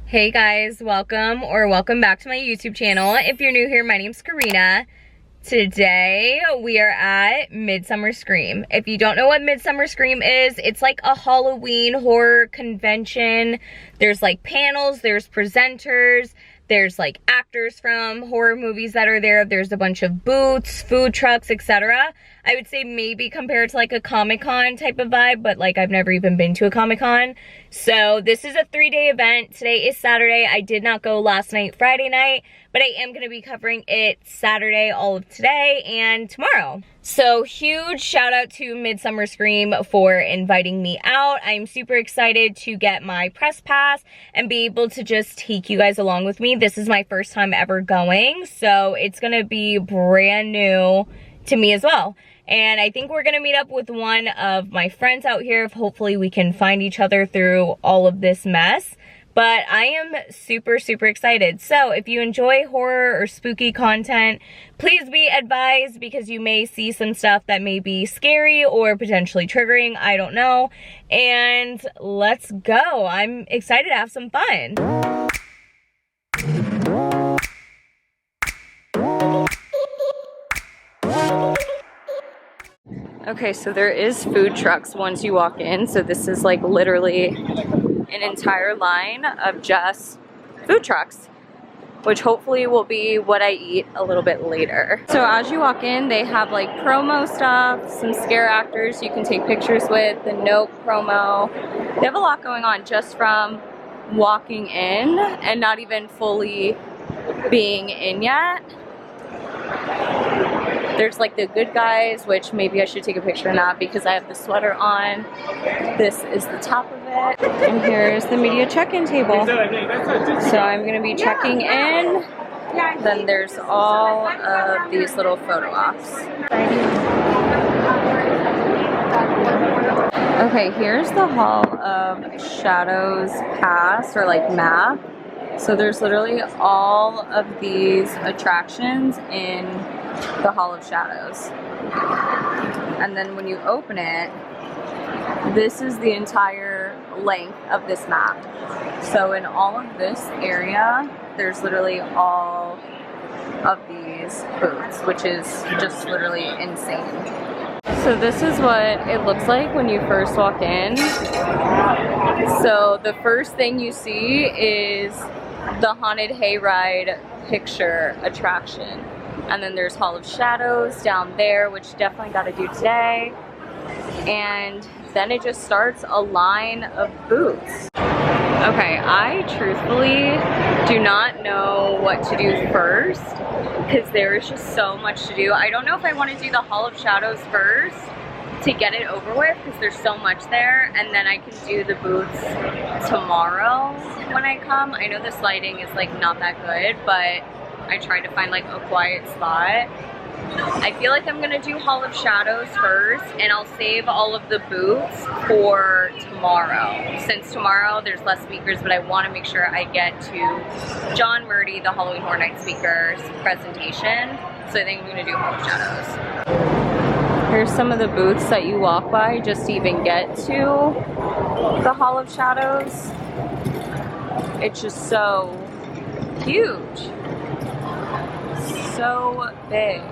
Hey guys, welcome back to my YouTube channel. If you're new here, my name's Corina. Today we are at Midsummer Scream. If you don't know what Midsummer Scream is, it's like a Halloween horror convention. There's like panels, there's presenters, there's like actors from horror movies that are there. There's a bunch of booths, food trucks, etc. I would say maybe compared to like a Comic-Con type of vibe, but like I've never even been to a Comic-Con. So this is a 3-day event. Today is Saturday. I did not go last night, Friday night, but I am going to be covering it Saturday, all of today, and tomorrow. So huge shout out to Midsummer Scream for inviting me out. I'm super excited to get my press pass and be able to just take you guys along with me. This is my first time ever going, so it's going to be brand new to me as well. And I think we're gonna meet up with one of my friends out here. Hopefully we can find each other through all of this mess. But I am super, super excited. So if you enjoy horror or spooky content, please be advised because you may see some stuff that may be scary or potentially triggering. I don't know. And let's go. I'm excited to have some fun. Okay, so there is food trucks once you walk in. So this is like literally an entire line of just food trucks, which hopefully will be what I eat a little bit later. So as you walk in, they have like promo stuff, some scare actors you can take pictures with, the Nope promo. They have a lot going on just from walking in and not even fully being in yet. There's like the good guys, which maybe I should take a picture of that because I have the sweater on. This is the top of it. And here's the media check-in table. So I'm gonna be checking in. Then there's all of these little photo ops. Okay, here's the Hall of Shadows pass or like map. So there's literally all of these attractions in the Hall of Shadows. And then when you open it, this is the entire length of this map. So in all of this area, there's literally all of these booths, which is just literally insane. So this is what it looks like when you first walk in. So the first thing you see is the Haunted Hayride picture attraction. And then there's Hall of Shadows down there, which definitely got to do today. And then it just starts a line of booths. Okay, I truthfully do not know what to do first because there is just so much to do. I don't know if I want to do the Hall of Shadows first to get it over with because there's so much there, and then I can do the booths tomorrow when I come. I know this lighting is like not that good, but I tried to find like a quiet spot. I feel like I'm gonna do Hall of Shadows first, and I'll save all of the booths for tomorrow. Since tomorrow there's less speakers, but I wanna make sure I get to John Murdy, the Halloween Horror Nights speaker's presentation. So I think I'm gonna do Hall of Shadows. Here's some of the booths that you walk by just to even get to the Hall of Shadows. It's just so huge. So big.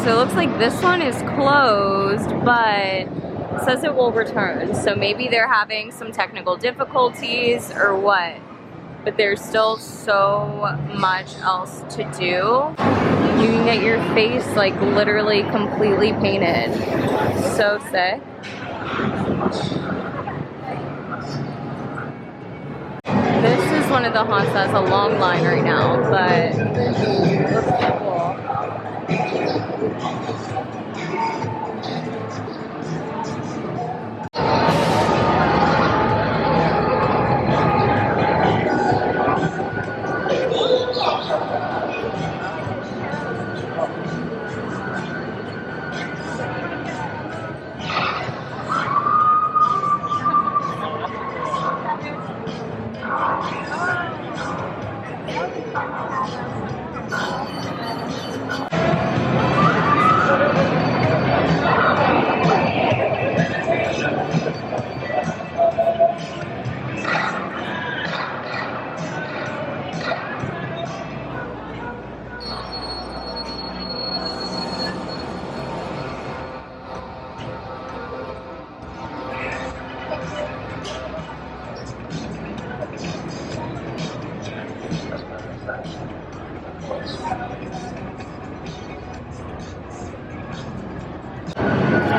so it looks like this one is closed, but it says it will return. So maybe they're having some technical difficulties or what. But there's still so much else to do. You can get your face like literally completely painted. So sick. This is one of the haunts that has a long line right now, but it looks cool.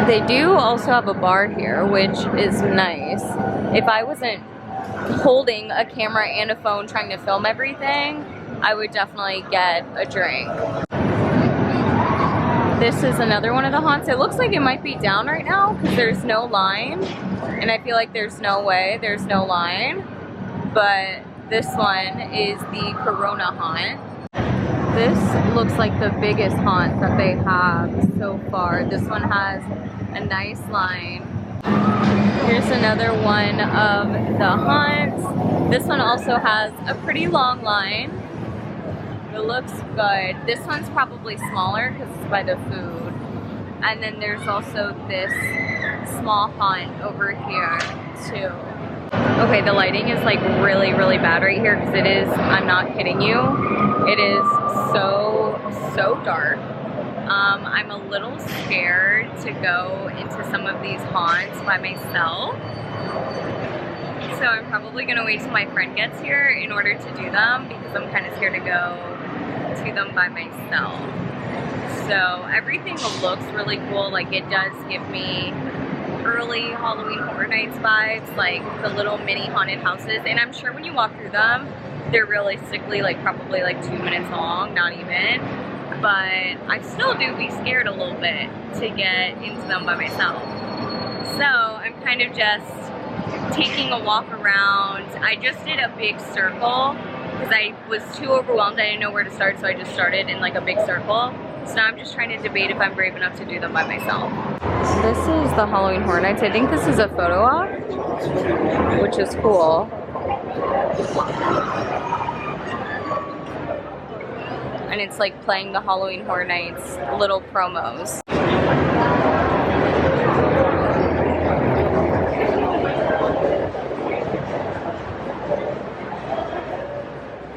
They do also have a bar here, which is nice. If I wasn't holding a camera and a phone trying to film everything, I would definitely get a drink. This is another one of the haunts. It looks like it might be down right now because there's no line. And I feel like there's no way there's no line. But this one is the Corona haunt. This looks like the biggest haunt that they have so far. This one has a nice line. Here's another one of the haunts. This one also has a pretty long line. It looks good. This one's probably smaller because it's by the food. And then there's also this small haunt over here too. Okay, the lighting is like really, really bad right here because it is, I'm not kidding you, it is so dark. I'm a little scared to go into some of these haunts by myself. So I'm probably gonna wait till my friend gets here in order to do them because I'm kind of scared to go to them by myself. So everything looks really cool. Like it does give me early Halloween Horror Nights vibes, like the little mini haunted houses. And I'm sure when you walk through them, they're realistically like probably like 2 minutes long, not even. But I still do be scared a little bit to get into them by myself. So I'm kind of just taking a walk around. I just did a big circle because I was too overwhelmed. I didn't know where to start, so I just started in like a big circle. So now I'm just trying to debate if I'm brave enough to do them by myself. This is the Halloween Horror Nights. I think this is a photo op, which is cool. And it's like playing the Halloween Horror Nights little promos.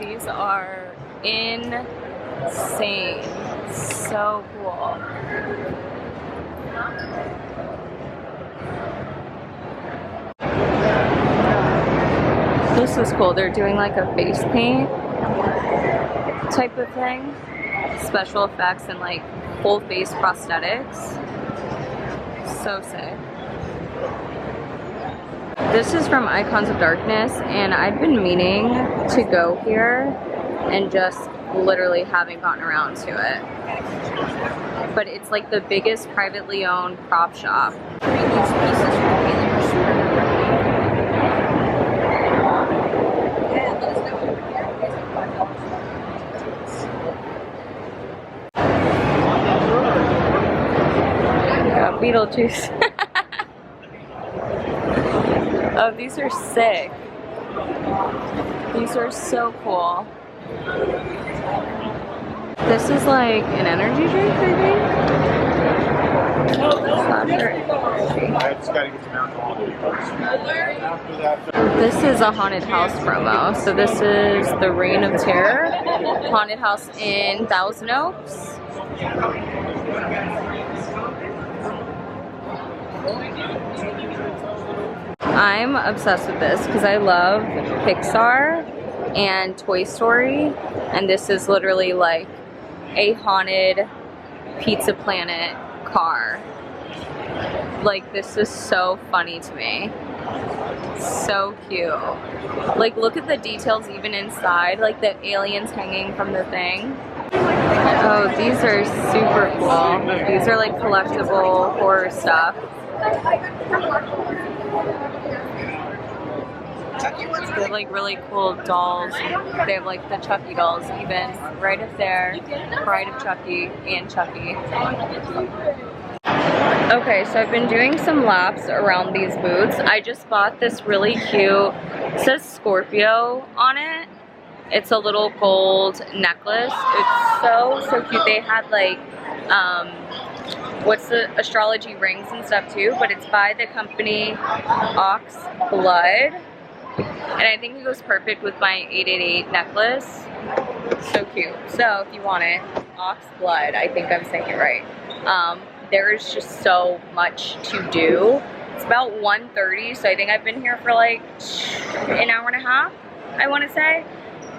These are insane. So cool. This is cool. They're doing like a face paint type of thing. Special effects and like full face prosthetics. So sick. This is from Icons of Darkness, and I've been meaning to go here and just literally haven't gotten around to it. But it's like the biggest privately owned prop shop. Beetlejuice. Oh, these are sick. These are so cool. This is like an energy drink, I think. This is a haunted house promo. So this is the Reign of Terror haunted house in Thousand Oaks. I'm obsessed with this because I love Pixar and Toy Story, and this is literally like a haunted Pizza Planet car. Like, this is so funny to me. So cute. Like, look at the details even inside, like the aliens hanging from the thing. Oh, these are super cool. These are like collectible horror stuff. They have like really cool dolls. They have like the Chucky dolls even right up there. Bride of Chucky and Chucky. Okay, so I've been doing some laps around these booths. I just bought this really cute, it says Scorpio on it. It's a little gold necklace. It's so cute. They had like, what's the astrology rings and stuff too, but it's by the company Ox Blood. And I think it goes perfect with my 888 necklace. So cute. So if you want it, Ox Blood, I think I'm saying it right. There is just so much to do. It's about 1:30, so I think I've been here for like an hour and a half, I want to say.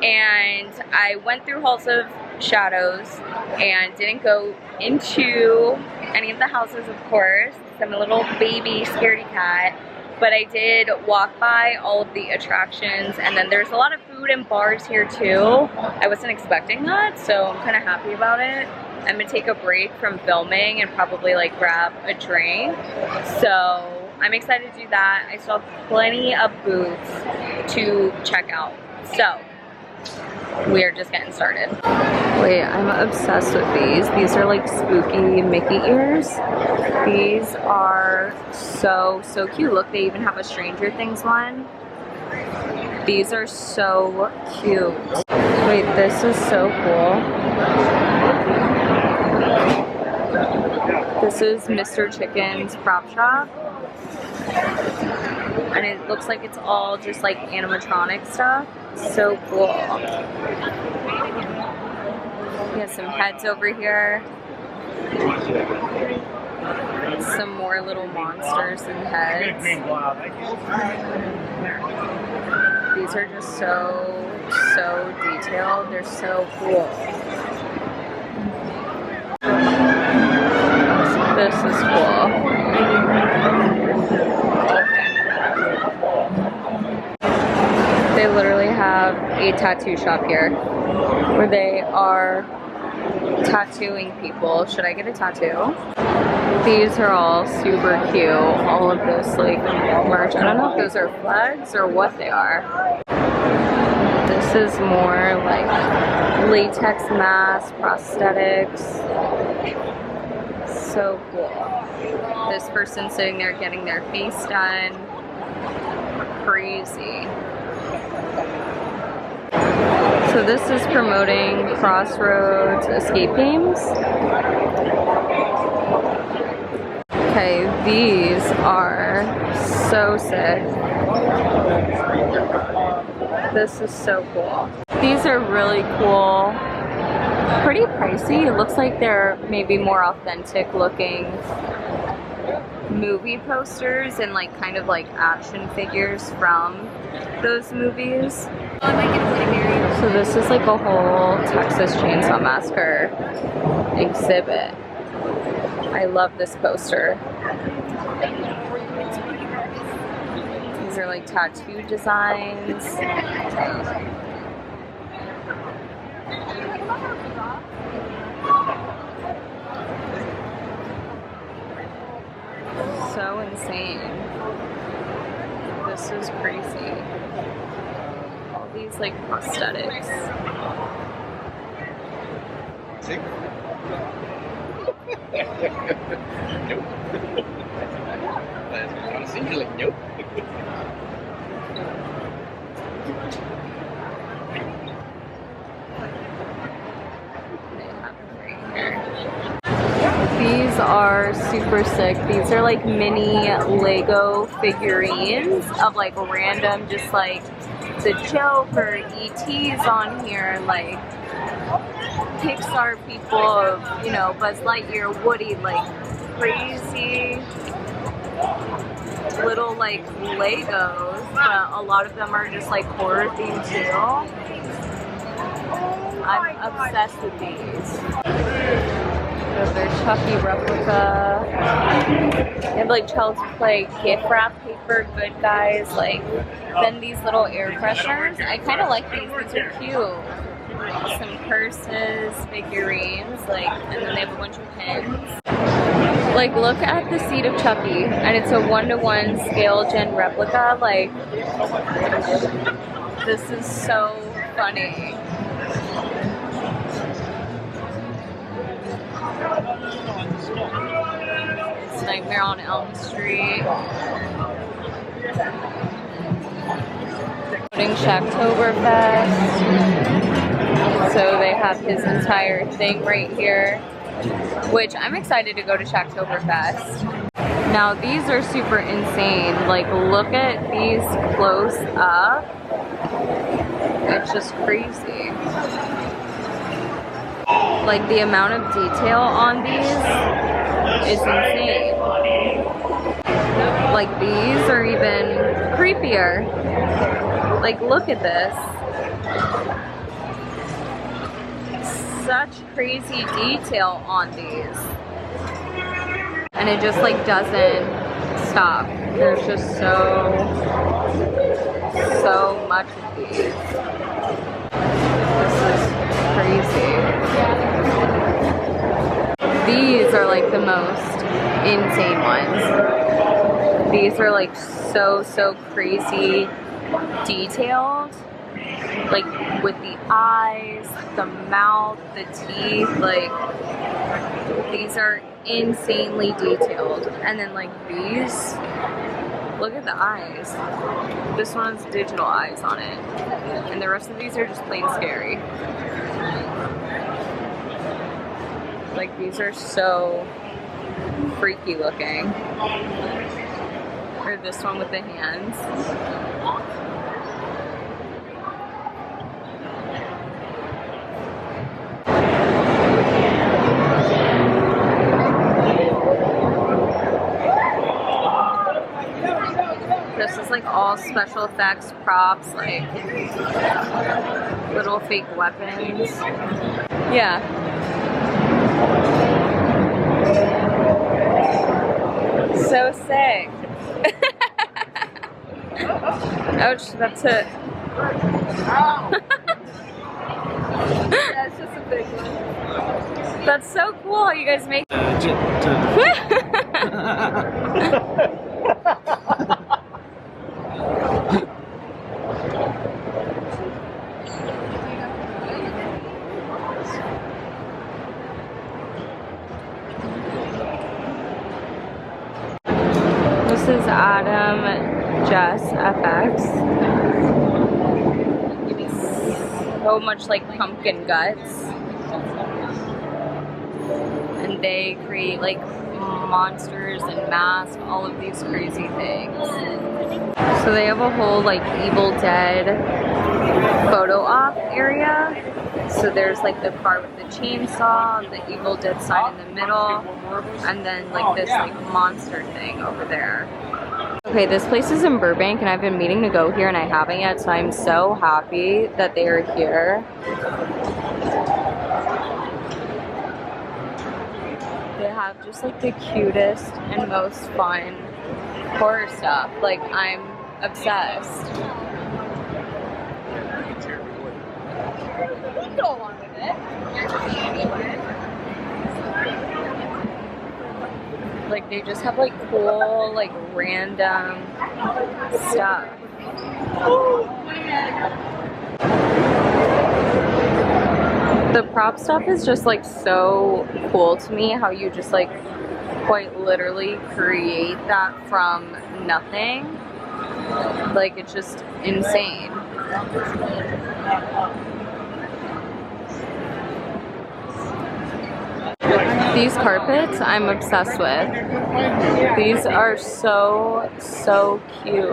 And I went through Halls of Shadows and didn't go into any of the houses, of course, because I'm a little baby scaredy cat. But I did walk by all of the attractions, and then there's a lot of food and bars here too. I wasn't expecting that, so I'm kind of happy about it. I'm gonna take a break from filming and probably like grab a drink. So I'm excited to do that. I still have plenty of booths to check out. So we are just getting started. Wait, I'm obsessed with these. These are like spooky Mickey ears. These are so cute. Look, they even have a Stranger Things one. These are so cute. Wait, this is so cool. This is Mr. Chicken's prop shop. And it looks like it's all just like animatronic stuff. So cool. We have some heads over here. Some more little monsters and heads. These are just so detailed. They're so cool. This is cool. They literally have a tattoo shop here where they are tattooing people. Should I get a tattoo? These are all super cute. All of this like merch. I don't know if those are flags or what they are. This is more like latex mask, prosthetics. So cool. This person sitting there getting their face done. Crazy. So this is promoting Crossroads escape games. Okay, these are so sick. This is so cool. These are really cool. Pretty pricey. It looks like they're maybe more authentic looking movie posters and like kind of like action figures from those movies. So this is like a whole Texas Chainsaw Massacre exhibit. I love this poster. These are like tattoo designs. So insane. This is crazy. All these like prosthetics. Nope. Nope. These are super sick. These are like mini Lego figurines of like random, just like the Joker, ET's on here, like Pixar people, you know, Buzz Lightyear, Woody, like crazy. little like Legos, but a lot of them are just like horror themed too. I'm obsessed with these. So they're Chucky replica. They have like Child's Play gift wrap paper, good guys. Like, then these little air fresheners. I kind of like these. These are cute. Some purses, figurines, like, and then they have a bunch of pins. Like, look at the seat of Chucky, and it's a 1-to-1 scale gen replica. Like, this is so funny. It's Nightmare on Elm Street. Putting Shacktoberfest. So they have his entire thing right here, which I'm excited to go to Shacktoberfest. Now these are super insane. Like, look at these close up. It's just crazy. Like, the amount of detail on these is insane. Like, these are even creepier. Like, look at this. Such crazy detail on these. And it just like doesn't stop. There's just so much of these. This is crazy. These are like the most insane ones. These are like so crazy detailed. Like with the eyes, the mouth, the teeth, like these are insanely detailed. And then like these, look at the eyes. This one has digital eyes on it. And the rest of these are just plain scary. Like, these are so freaky looking. Or this one with the hands. This is like all special effects, props, like little fake weapons. Yeah. So sick. Ouch, that's it. That's just a big one. That's so cool how you guys make This is Adam Jess FX. So much like pumpkin guts. And they create like monsters and masks, all of these crazy things. So they have a whole like Evil Dead photo op area. So there's like the car with the chainsaw, the Evil Dead sign in the middle, and then like this like monster thing over there. Okay, this place is in Burbank and I've been meaning to go here and I haven't yet, so I'm so happy that they are here. They have just like the cutest and most fun horror stuff. Like, I'm obsessed. Go along with it. Like, they just have like cool, like random stuff. The prop stuff is just like so cool to me, how you just like quite literally create that from nothing. Like, it's just insane. These carpets I'm obsessed with. These are so cute.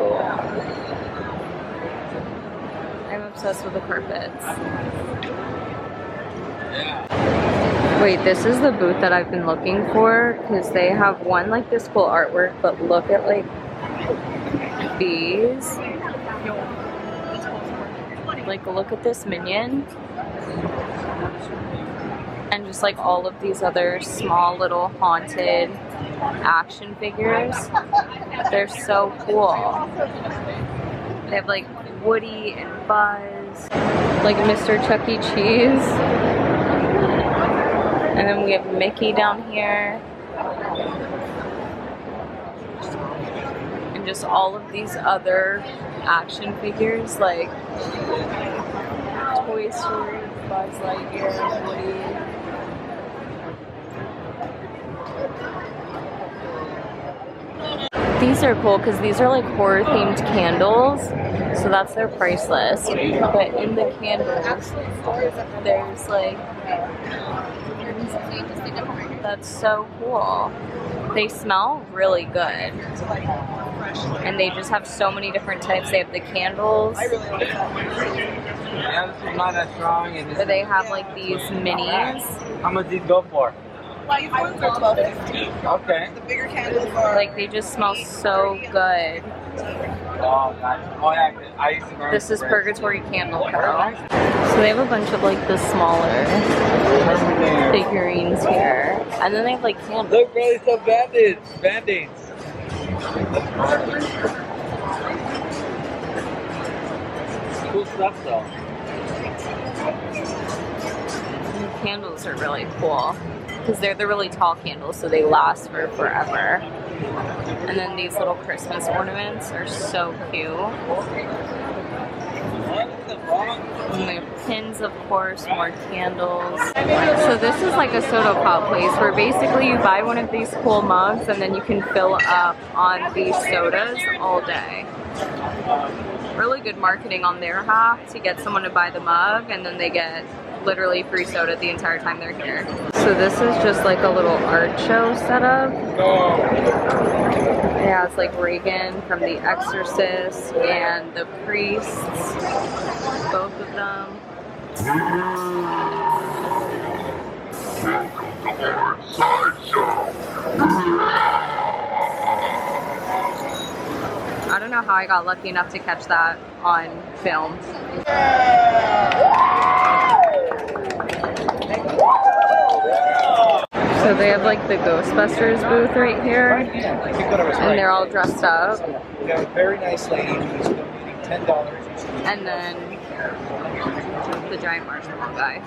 I'm obsessed with the carpets. Wait, this is the booth that I've been looking for, because they have one like this cool artwork, but look at like these. Like, look at this minion. And just like all of these other small little haunted action figures. They're so cool. They have like Woody and Buzz, like Mr. Chuck E. Cheese. And then we have Mickey down here. And just all of these other action figures like Toy Story, Buzz Lightyear, Woody. These are cool because these are like horror themed candles, so that's their price list. But in the candles, there's like, that's so cool. They smell really good. And they just have so many different types. They have the candles. Yeah, this is not as strong. And They have like these minis. how much these go for? These ones are $12.50. Okay. The bigger candles are Like they just smell so good. Oh, gosh. Oh, yeah. I used to remember. This is Purgatory Candle Girl. So they have a bunch of like the smaller figurines here. And then they have like candles. Look, bro, they sell band-aids. Band-aids. Cool stuff, though. And the candles are really cool. Because they're the really tall candles, so they last for forever. And then these little Christmas ornaments are so cute. And they have pins, of course, more candles. So this is like a soda pop place where basically you buy one of these cool mugs and then you can fill up on these sodas all day. Really good marketing on their half to get someone to buy the mug, and then they get literally free soda the entire time they're here. So this is just like a little art show setup. It has like Reagan from The Exorcist and the priests, both of them. I don't know how I got lucky enough to catch that on film. So they have like the Ghostbusters booth right here, and they're all dressed up. We have a very nice lady who's donating $10. And then the giant marshmallow guy.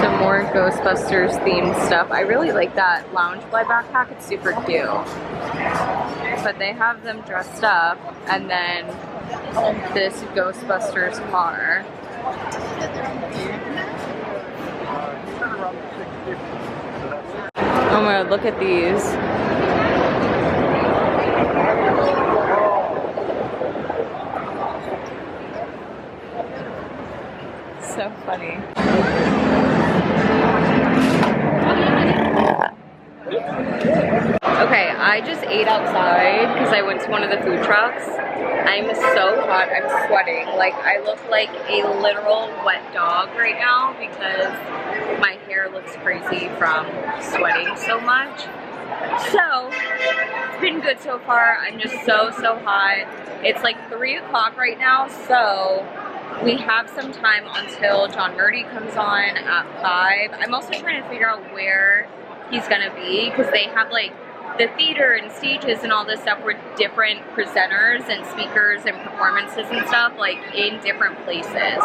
Some more Ghostbusters themed stuff. I really like that Loungefly backpack, it's super cute. But they have them dressed up, and then this Ghostbusters car. Oh my god, look at these. So funny. Okay, I just ate outside because I went to one of the food trucks. I'm so hot, I'm sweating. Like, I look like a literal wet dog right now because my hair looks crazy from sweating so much. So, it's been good so far. I'm just so hot. It's like 3 o'clock right now, so we have some time until John Murdy comes on at 5. I'm also trying to figure out where he's gonna be because they have like the theater and stages and all this stuff where different presenters and speakers and performances and stuff like in different places.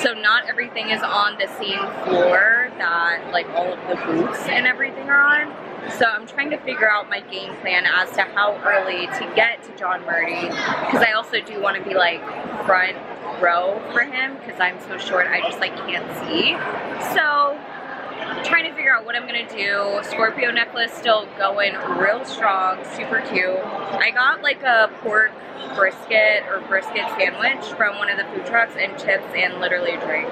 So not everything is on the same floor that like all of the booths and everything are on. So I'm trying to figure out my game plan as to how early to get to John Murdy because I also do want to be like front row for him because I'm so short I just like can't see. So trying to figure out what I'm gonna do. Scorpio necklace still going real strong, super cute. I got like a pork brisket or brisket sandwich from one of the food trucks and chips and literally a drink.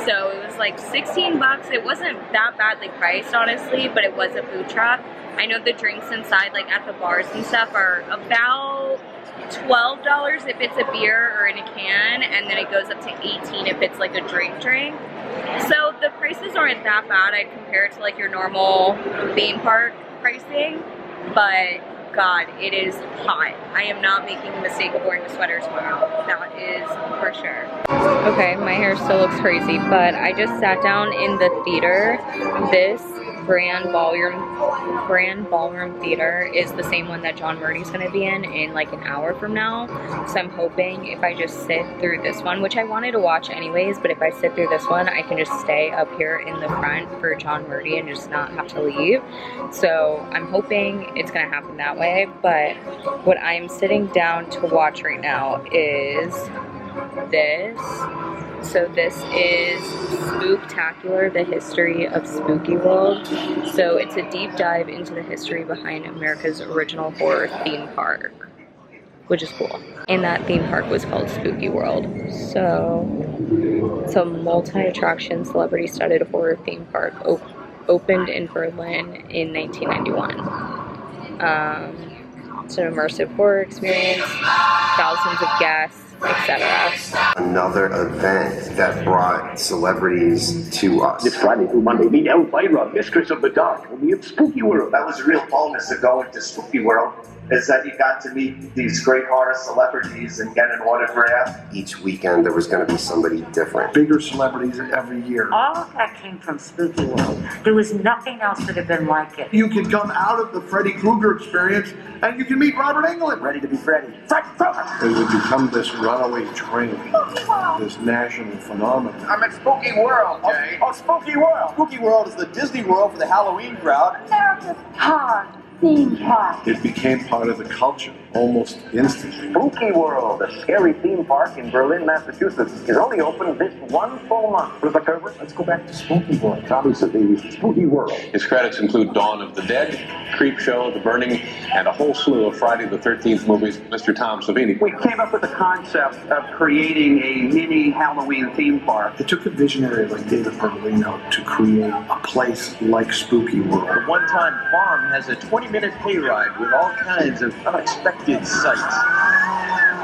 So it was like 16 bucks. It wasn't that badly priced honestly, but it was a food truck. I know the drinks inside like at the bars and stuff are about $12 if it's a beer or in a can, and then it goes up to $18 if it's like a drink. So the prices aren't that bad. I'd compare it to like your normal theme park pricing. but God, it is hot. I am not making the mistake of wearing a sweater tomorrow. That is for sure. Okay, my hair still looks crazy, but I just sat down in the theater. This Grand Ballroom Theater is the same one that John Murray's gonna be in like an hour from now. So I'm hoping if I just sit through this one, which I wanted to watch anyways, but if I sit through this one, I can just stay up here in the front for John Murray and just not have to leave. So I'm hoping it's gonna happen that way, but what I'm sitting down to watch right now is this. So this is Spooktacular, the history of Spooky World. So it's a deep dive into the history behind America's original horror theme park, which is cool. And that theme park was called Spooky World. So it's a multi-attraction, celebrity-studded horror theme park opened in Berlin in 1991. It's an immersive horror experience, thousands of guests, etc. Another event that brought celebrities to us. This Friday through Monday, meet Elvira, Mistress of the Dark, only at Spooky World. That was a real bonus of going to Spooky World, is that you got to meet these great horror celebrities and get an autograph. Each weekend there was going to be somebody different. Bigger celebrities every year. All of that came from Spooky World. There was nothing else that had been like it. You can come out of the Freddy Krueger experience and you can meet Robert Englund. Ready to be Freddy. Freddy Krueger! It would become this runaway train, this national phenomenon. I'm at Spooky World, Jay. Oh, Spooky World! Spooky World is the Disney World for the Halloween crowd. America's hard theme park. It became part of the culture almost instantly. Spooky World, a scary theme park in Berlin, Massachusetts, is only open this one full month. Professor Herbert, let's go back to Spooky World. Copies of the Spooky World. His credits include Dawn of the Dead, Creepshow, The Burning, and a whole slew of Friday the 13th movies. Mr. Tom Savini. We came up with the concept of creating a mini Halloween theme park. It took a visionary like David Bertolino to create a place like Spooky World. The one-time farm has a 20-minute hayride with all kinds of unexpected sights.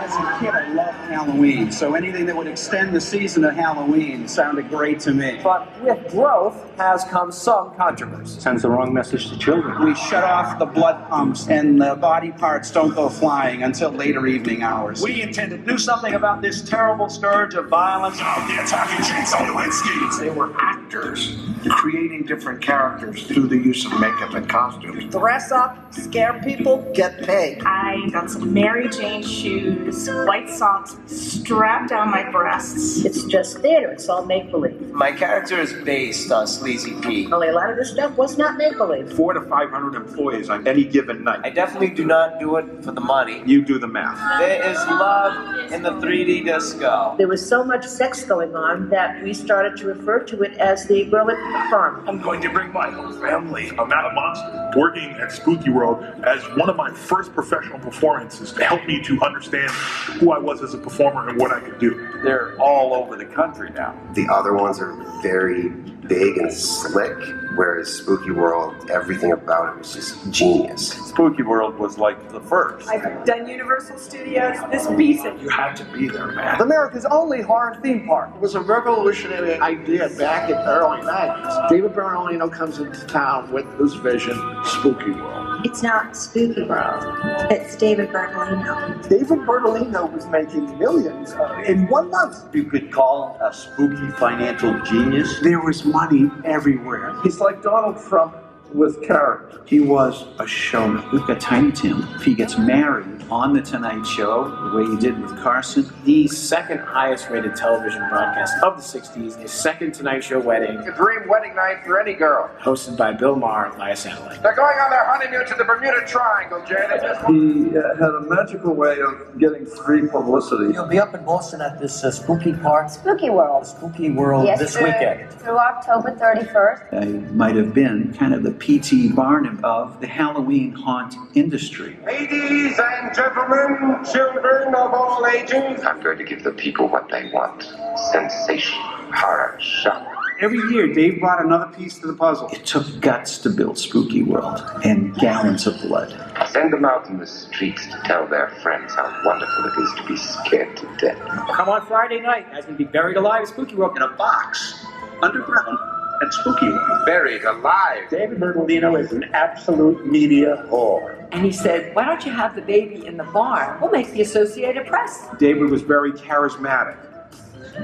As a kid, I loved Halloween, so anything that would extend the season of Halloween sounded great to me. But with growth has come some controversy. Sends the wrong message to children. We shut off the blood pumps and the body parts don't go flying until later evening hours. We intend to do something about this terrible scourge of violence. Oh, the attacking chainsaw Lewinsky. They were actors creating different characters through the use of makeup and costumes. Dress up, scare people, get paid. I got some Mary Jane shoes, white socks strapped down my breasts. It's just theater. It's all make-believe. My character is based on Sleazy Pete. Only a lot of this stuff was not make-believe. 400 to 500 employees on any given night. I definitely do not do it for the money. You do the math. There is love in the 3D disco. There was so much sex going on that we started to refer to it as the Berlin farm. I'm going to bring my whole family. I'm not a monster. Working at Spooky World as one of my first professional performances to help me to understand who I was as a performer and what I could do. They're all over the country now. The other ones are very big and slick, whereas Spooky World, everything about it was just genius. Spooky World was like the first. I've done Universal Studios. This beats it. You had to be there, man. America's only horror theme park. It was a revolutionary idea back in the early 90s. David Bertolino comes into town with this vision, Spooky World. It's not Spooky World. It's David Bertolino. David Bertolino was making millions in 1 month. You could call a spooky financial genius. There was money everywhere. He's like Donald Trump with character. He was a showman. We've got Tiny Tim. If he gets married on The Tonight Show, the way he did with Carson, the second highest rated television broadcast of the 60s, his second Tonight Show wedding. A dream wedding night for any girl. Hosted by Bill Maher via satellite. They're going on their honeymoon to the Bermuda Triangle, Jay. He had a magical way of getting free publicity. You'll be up in Boston at this spooky park. Spooky World. Spooky World this weekend. Through October 31st. I might have been kind of the P.T. Barnum of the Halloween haunt industry. Ladies and gentlemen, children of all ages. I'm going to give the people what they want. Sensation, horror, shock. Every year, Dave brought another piece to the puzzle. It took guts to build Spooky World and gallons of blood. Send them out in the streets to tell their friends how wonderful it is to be scared to death. Come on Friday night. Guys can be buried alive at Spooky World in a box. Underground. at Spooky World. Buried alive. David Bertolino is an absolute media whore. And he said, why don't you have the baby in the barn? We'll make the Associated Press. David was very charismatic.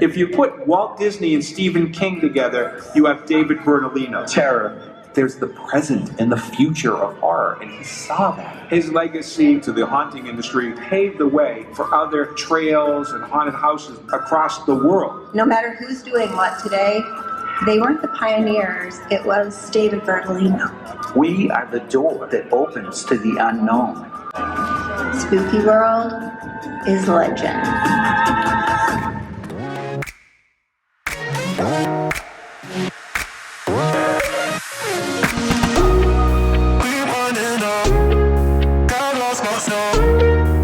If you put Walt Disney and Stephen King together, you have David Bertolino. Terror. There's the present and the future of horror, and he saw that. His legacy to the haunting industry paved the way for other trails and haunted houses across the world. No matter who's doing what today, they weren't the pioneers, it was David Bertolino. We are the door that opens to the unknown. Spooky World is legend. We wanna know, God lost my soul.